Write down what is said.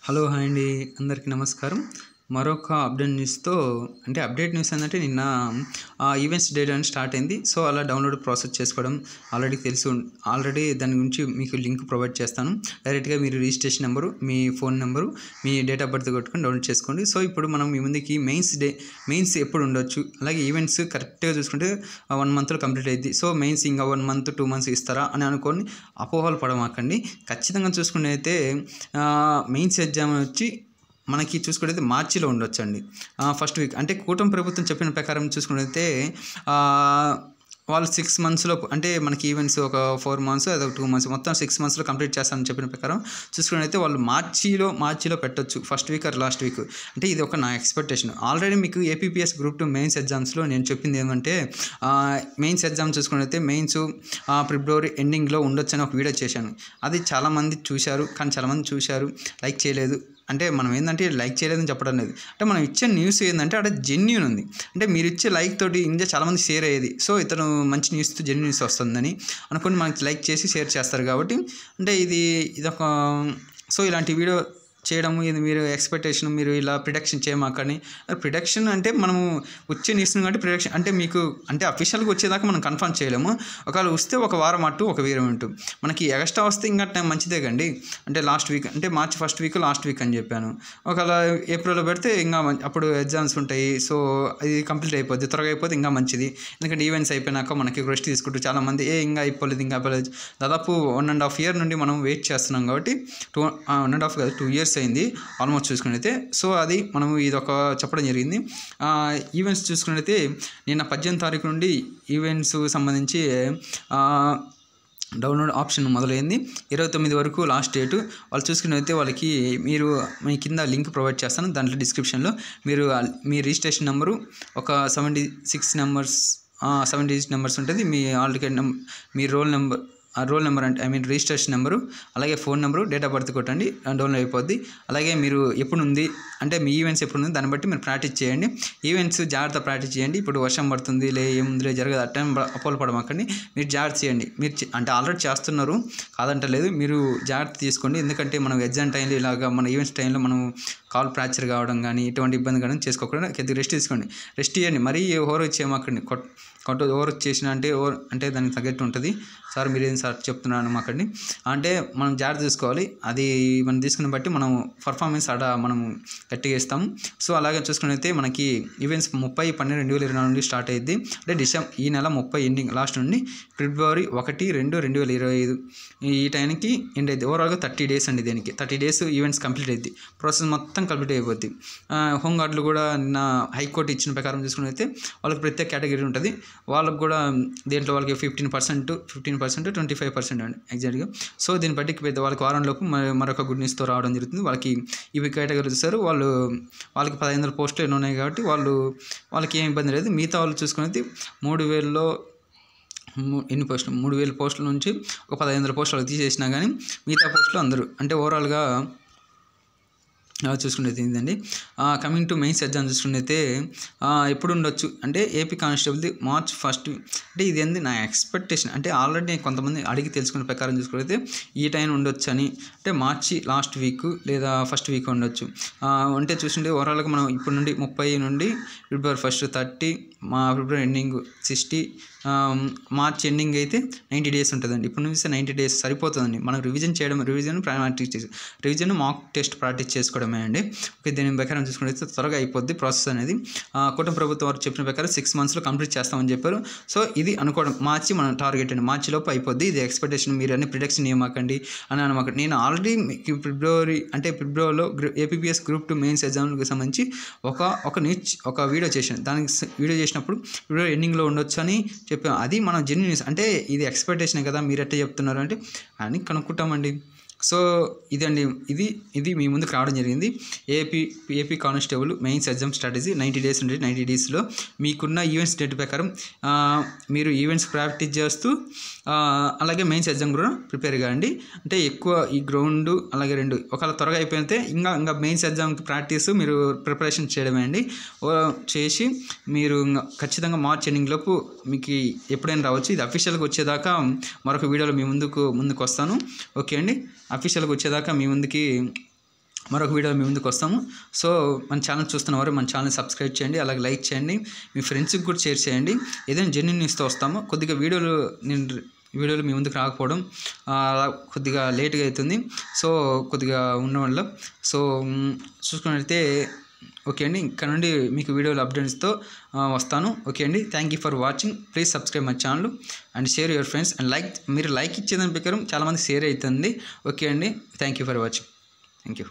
Hello hi అండి, అందరికీ నమస్కారం. మరొక అప్డేట్ న్యూస్తో అప్డేట్ న్యూస్ ఏంటంటే నిన్న ఈవెంట్స్ డేట్ అని స్టార్ట్ అయింది. సో అలా డౌన్లోడ్ ప్రాసెస్ చేసుకోవడం ఆల్రెడీ దాని గురించి మీకు లింక్ ప్రొవైడ్ చేస్తాను. డైరెక్ట్గా మీరు registration number, me phone number, me date of birth కొట్టుకొని డౌన్లోడ్ చేసుకోండి. సో ఇప్పుడు మనం మీ ముందుకి మెయిన్స్ ఎప్పుడు ఉండొచ్చు, అలాగే ఈవెంట్స్ కరెక్ట్గా చూసుకుంటే 1 మంత్లో కంప్లీట్ అయ్యింది. సో మెయిన్స్ ఇంకా 1 మంత్ 2 మంత్స్ ఇస్తారా అని అనుకొని అపోహలు పడమాకండి. ఖచ్చితంగా చూసుకుంటే అయితే మెయిన్స్ ఎగ్జామ్ వచ్చి మనకి చూసుకుంటే మార్చిలో ఉండొచ్చండి. ఫస్ట్ వీక్ అంటే కూటమి ప్రభుత్వం చెప్పిన ప్రకారం చూసుకుంటే వాళ్ళు 6 మంత్స్లో అంటే మనకి ఈవెంట్స్ ఒక 4 మంత్స్ అదొక 2 మంత్స్ మొత్తం 6 మంత్స్లో కంప్లీట్ చేస్తామని చెప్పిన ప్రకారం చూసుకున్నట్లయితే వాళ్ళు మార్చిలో పెట్టొచ్చు, first week or last week. అంటే ఇది ఒక నా ఎక్స్పెక్టేషన్. ఆల్రెడీ మీకు ఏపీపీఎస్ గ్రూప్ 2 మెయిన్స్ ఎగ్జామ్స్లో నేను చెప్పింది ఏమంటే మెయిన్స్ ఎగ్జామ్ చూసుకున్నట్లయితే మెయిన్స్ ఫిబ్రవరి ఎండింగ్లో ఉండొచ్చని ఒక వీడియో చేశాను. అది చాలామంది చూశారు, కానీ చాలామంది చూశారు లైక్ చేయలేదు. అంటే మనం ఏంటంటే లైక్ చేయలేదని చెప్పడం లేదు, అంటే మనం ఇచ్చే న్యూస్ ఏంటంటే అక్కడ జెన్యూన్ ఉంది. అంటే మీరు ఇచ్చే లైక్ తోటి ఇంకా చాలామంది షేర్ అయ్యేది. సో ఇతను మంచి న్యూస్ జెన్యూన్ న్యూస్ వస్తుందని అనుకుని మనకి లైక్ చేసి షేర్ చేస్తారు కాబట్టి అంటే ఇదొక సో ఇలాంటి వీడియో చేయడము ఇది మీరు ఎక్స్పెక్టేషన్ మీరు ఇలా ప్రిడక్షన్ చేయమాకని. ప్రిడక్షన్ అంటే మనము వచ్చే న్యూస్ని కాబట్టి ప్రిడక్షన్ అంటే మీకు అంటే అఫీషియల్గా వచ్చేదాకా మనం కన్ఫర్మ్ చేయలేము. ఒకవేళ వస్తే ఒక వారం అటు ఒక వీరం అటు మనకి ఎక్స్ట్రా వస్తే ఇంకా టైం మంచిదే కండి. అంటే లాస్ట్ వీక్ అంటే మార్చి ఫస్ట్ వీక్ లాస్ట్ వీక్ అని చెప్పాను. ఒకవేళ ఏప్రిల్లో పెడితే ఇంకా అప్పుడు ఎగ్జామ్స్ ఉంటాయి. సో అది కంప్లీట్ అయిపోద్ది, త్వరగా అయిపోతే ఇంకా మంచిది. ఎందుకంటే ఈవెంట్స్ అయిపోయినాక మనకి రెస్ట్ తీసుకుంటూ చాలామంది ఇంకా అయిపోలేదు దాదాపు 1.5 year నుండి మనం వెయిట్ చేస్తున్నాం కాబట్టి 1.5 కాదు 2 years అయింది ఆల్మోస్ట్ చూసుకున్నట్లయితే. సో అది మనం ఇదొక చెప్పడం జరిగింది. ఈవెంట్స్ చూసుకున్నట్లయితే నిన్న 18వ తారీఖు నుండి ఈవెంట్స్ సంబంధించి డౌన్లోడ్ ఆప్షన్ మొదలైంది. 29 వరకు లాస్ట్ డేటు. వాళ్ళు చూసుకున్నట్లయితే వాళ్ళకి మీరు మీ కింద లింక్ ప్రొవైడ్ చేస్తాను, దాంట్లో డిస్క్రిప్షన్లో మీరు మీ రిజిస్ట్రేషన్ నెంబరు ఒక 7 digit నెంబర్స్ ఉంటుంది. మీ ఆల్ టికెట్ మీ రోల్ నెంబర్ అంటే రిజిస్ట్రేషన్ నెంబరు, అలాగే phone number, date of birth కొట్టండి, డౌన్లోడ్ అయిపోద్ది. అలాగే మీరు ఎప్పుడు ఉంది అంటే మీ ఈవెంట్స్ ఎప్పుడు ఉంది దాన్ని బట్టి మీరు ప్రాక్టీస్ చేయండి. ఈవెంట్స్ జాగ్రత్త ప్రాక్టీస్ చేయండి. ఇప్పుడు వర్షం పడుతుంది ఏముందిలే జరగదు ఆ టైం అపోలు పడమాకండి. మీరు జాగ్రత్త చేయండి. మీరు అంటే ఆల్రెడీ చేస్తున్నారు కాదంటలేదు, మీరు జాగ్రత్త తీసుకోండి. ఎందుకంటే మనం ఎగ్జామ్ టైంలో ఇలాగా మన ఈవెంట్స్ టైంలో మనం కాల్ ఫ్రాక్చర్ కావడం కానీ ఇటువంటి ఇబ్బంది కానీ చేసుకోకుండా కొద్దిగా రెస్ట్ తీసుకోండి. రెస్ట్ ఇవ్వండి, మరీ ఓవర్ చేయమాకండి. ఓవర్ చేసిన అంటే దానికి తగ్గట్టు ఉంటుంది. సార్ మీరేం సార్ చెప్తున్నాను మాకండి అంటే మనం జాగ్రత్త తీసుకోవాలి. అది మనం తీసుకుని బట్టి మనం పర్ఫార్మెన్స్ మనం గట్టిగా ఇస్తాము. సో అలాగే చూసుకున్నైతే మనకి ఈవెంట్స్ 30/12/2024 నుండి స్టార్ట్ అయ్యింది. అంటే ఈ నెల 30 ఎండింగ్ లాస్ట్ నుండి ఫిబ్రవరి 1/2/2025 ఈ టైంకి ఎండ్ అయింది. ఓవరాల్గా 30 days అండి. దీనికి 30 days ఈవెంట్స్ కంప్లీట్ అయింది. ప్రాసెస్ మొత్తం కంప్లీట్ అయిపోద్ది. హోంగార్డులు కూడా నిన్న హైకోర్టు ఇచ్చిన ప్రకారం చూసుకున్నైతే వాళ్ళకి ప్రత్యేక కేటగిరీ ఉంటుంది. వాళ్ళకి కూడా దీంట్లో వాళ్ళకి 15%, 25% అండి ఎగ్జాక్ట్గా. సో దీన్ని బట్టి వాళ్ళకి వారంలోపు మరొక గుడ్ న్యూస్తో రావడం జరుగుతుంది. వాళ్ళకి ఇవి కేటగిరీ ఇస్తారు. వాళ్ళకి 1500 పోస్టులు ఎన్నో ఉన్నాయి కాబట్టి వాళ్ళకి ఏం ఇబ్బంది లేదు. మిగతా వాళ్ళు చూసుకునేది 3000లో ఎన్ని పోస్టులు 3000 పోస్టుల నుంచి ఒక 1500 పోస్టులు తీసేసినా కానీ మిగతా పోస్టులు అందరూ అంటే ఓవరాల్గా చూసుకునేది ఏంటండి. కమింగ్ టు మెయిన్స్ ఎగ్జామ్ చూసుకున్నైతే ఎప్పుడు ఉండొచ్చు అంటే ఏపీ కానిస్టేబుల్ది March 1 అంటే ఇది ఏంది నా ఎక్స్పెక్టేషన్. అంటే ఆల్రెడీ కొంతమంది అడిగి తెలుసుకునే ప్రకారం చూసుకున్నైతే ఈ టైం ఉండొచ్చు అని. అంటే మార్చి లాస్ట్ వీక్ లేదా ఫస్ట్ వీక్ ఉండొచ్చు. అంటే చూసుకుంటే ఓవరాల్గా మనం ఇప్పుడు నుండి 30 నుండి ఫిబ్రవరి 1 30 ఫిబ్రవరి ఎండింగ్ 60 మార్చ్ ఎండింగ్ అయితే 90 days ఉంటుందండి. ఇప్పుడు నుంచి 90 days సరిపోతుందండి. మనం రివిజన్ మాక్ టెస్ట్ ప్రాక్టీస్ చేసుకోవడమే అండి. ఓకే, దీని ప్రకారం చూసుకుంటే త్వరగా అయిపోద్ది ప్రాసెస్ అనేది. కూటమి ప్రభుత్వం వారు చెప్పిన ప్రకారం 6 monthsలో కంప్లీట్ చేస్తామని చెప్పారు. సో ఇది అనుకోవడం మార్చి మన టార్గెట్ అండి. మార్చిలోపు అయిపోద్ది. ఇది ఎక్స్పెక్టేషన్. మీరు అన్ని ప్రిడిక్షన్ ఏమాకండి అని అనమాకండి. నేను ఆల్రెడీ ఫిబ్రవరిలో ఏపీపీఎస్ గ్రూప్ 2 మెయిన్స్ ఎగ్జామ్కి సంబంధించి ఒక వీడియో చేశాను. దానికి వీడియో చేసినప్పుడు ఫిబ్రవరి ఎండింగ్లో ఉండొచ్చు అని చెప్పాం. అది మనం జెన్యూన్ అంటే ఇది ఎక్స్పెక్టేషన్ కదా, మీరు ఎట్లా చెప్తున్నారు అంటే అని కనుక్కుంటామండి. సో ఇదండి, ఇది మీ ముందుకు రావడం జరిగింది. AP constable mains exam strategy 90 days ఉంటుంది. 90 daysలో మీకున్న ఈవెంట్స్ డేట్ ప్రకారం మీరు ఈవెంట్స్ ప్రాక్టీస్ చేస్తూ అలాగే మెయిన్స్ ఎగ్జామ్ కూడా ప్రిపేర్ కాండి. అంటే ఎక్కువ ఈ గ్రౌండ్ అలాగే రెండు ఒకవేళ త్వరగా అయిపోయితే ఇంకా మెయిన్స్ ఎగ్జామ్కి ప్రాక్టీస్ మీరు ప్రిపరేషన్ చేయడమే అండి. చేసి మీరు ఖచ్చితంగా మార్చ్ ఎండింగ్ లోపు మీకు ఎప్పుడైనా రావచ్చు. ఇది అఫీషియల్గా వచ్చేదాకా మరొక వీడియోలో మీ ముందుకు వస్తాను. ఓకే అండి, అఫీషియల్గా వచ్చేదాకా మీ ముందుకి మరొక వీడియో మీ ముందుకు వస్తాము. సో మన ఛానల్ చూస్తున్నవారు మన ఛానల్ సబ్స్క్రైబ్ చేయండి, అలాగే లైక్ చేయండి, మీ ఫ్రెండ్స్కి కూడా షేర్ చేయండి. ఏదైనా జెన్యూన్ న్యూస్తో వస్తాము. కొద్దిగా వీడియోలు మీ ముందుకు రాకపోవడం కొద్దిగా లేట్గా అవుతుంది. సో కొద్దిగా ఉండడం వల్ల సో చూసుకున్నట్లయితే ఓకే అండి, ఇక్కడ నుండి మీకు వీడియోలు అప్డేట్స్తో వస్తాను. ఓకే అండి, thank you for watching. Please subscribe my channel and share your friends and మీరు లైక్ ఇచ్చేదాని ప్రకారం చాలామంది షేర్ అవుతుంది. ఓకే అండి, thank you for watching. Thank you.